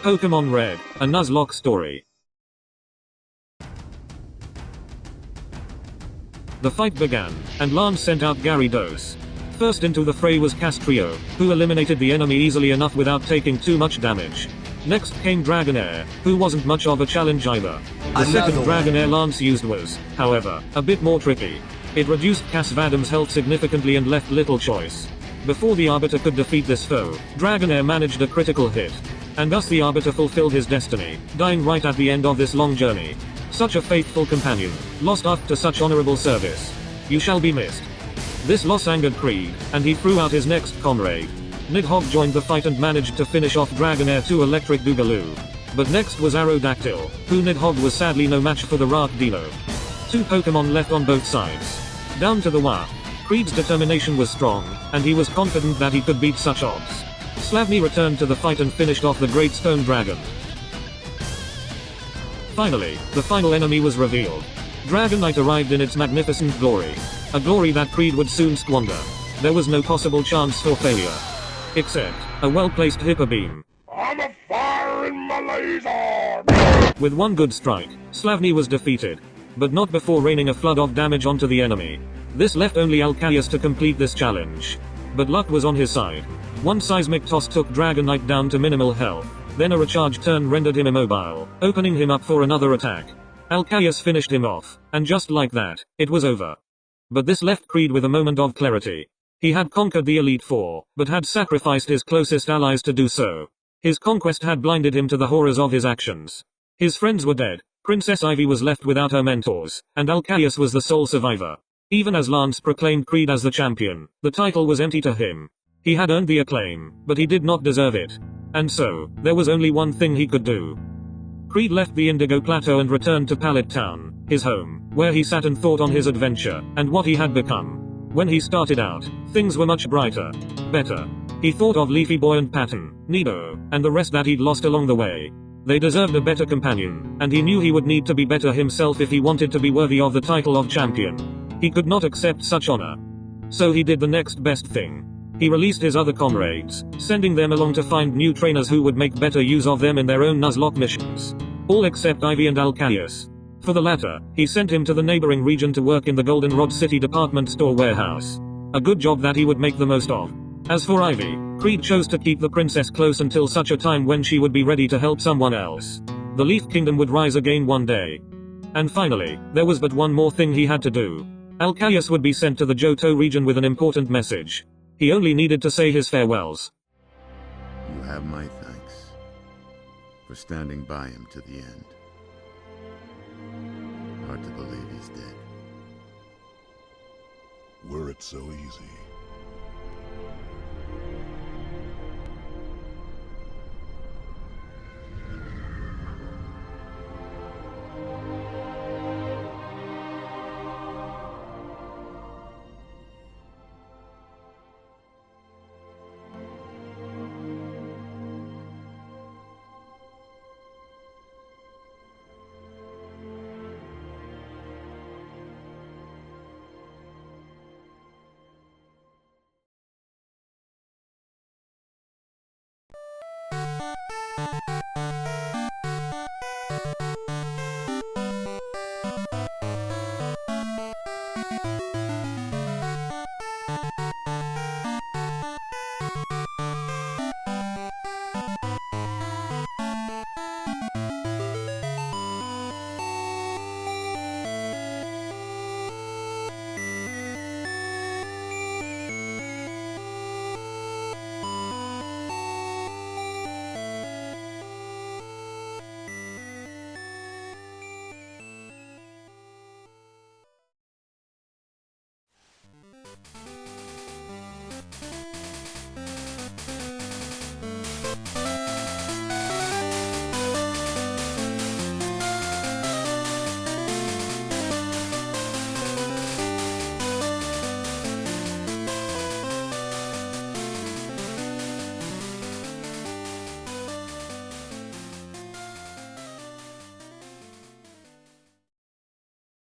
Pokémon Red, a Nuzlocke story. The fight began, and Lance sent out Gyarados. First into the fray was Castrio, who eliminated the enemy easily enough without taking too much damage. Next came Dragonair, who wasn't much of a challenge either. The second Dragonair Lance used was, however, a bit more tricky. It reduced Casvadam's health significantly and left little choice. Before the Arbiter could defeat this foe, Dragonair managed a critical hit. And thus the Arbiter fulfilled his destiny, dying right at the end of this long journey. Such a faithful companion, lost after such honorable service. You shall be missed. This loss angered Creed, and he threw out his next comrade. Nidhogg joined the fight and managed to finish off Dragonair to Electric Boogaloo. But next was Aerodactyl, who Nidhogg was sadly no match for the Rock Dino. Two Pokemon left on both sides. Down to the wire. Creed's determination was strong, and he was confident that he could beat such odds. Slavny returned to the fight and finished off the Great Stone Dragon. Finally, the final enemy was revealed. Dragonite arrived in its magnificent glory. A glory that Creed would soon squander. There was no possible chance for failure. Except a well-placed Hyper Beam. I'm a fire in my laser! With one good strike, Slavny was defeated. But not before raining a flood of damage onto the enemy. This left only Alcaius to complete this challenge. But luck was on his side. One seismic toss took Dragonite down to minimal health. Then a recharge turn rendered him immobile, opening him up for another attack. Alcaius finished him off, and just like that, it was over. But this left Creed with a moment of clarity. He had conquered the Elite Four, but had sacrificed his closest allies to do so. His conquest had blinded him to the horrors of his actions. His friends were dead, Princess Ivy was left without her mentors, and Alcaius was the sole survivor. Even as Lance proclaimed Creed as the champion, the title was empty to him. He had earned the acclaim, but he did not deserve it. And so, there was only one thing he could do. Creed left the Indigo Plateau and returned to Pallet Town, his home, where he sat and thought on his adventure, and what he had become. When he started out, things were much brighter. Better. He thought of Leafy Boy and Patton, Nido, and the rest that he'd lost along the way. They deserved a better companion, and he knew he would need to be better himself if he wanted to be worthy of the title of champion. He could not accept such honor. So he did the next best thing. He released his other comrades, sending them along to find new trainers who would make better use of them in their own Nuzlocke missions. All except Ivy and Alcaius. For the latter, he sent him to the neighboring region to work in the Goldenrod City department store warehouse. A good job that he would make the most of. As for Ivy, Creed chose to keep the princess close until such a time when she would be ready to help someone else. The Leaf Kingdom would rise again one day. And finally, there was but one more thing he had to do. Alcaius would be sent to the Johto region with an important message. He only needed to say his farewells. You have my thanks for standing by him to the end. Hard to believe he's dead. Were it so easy.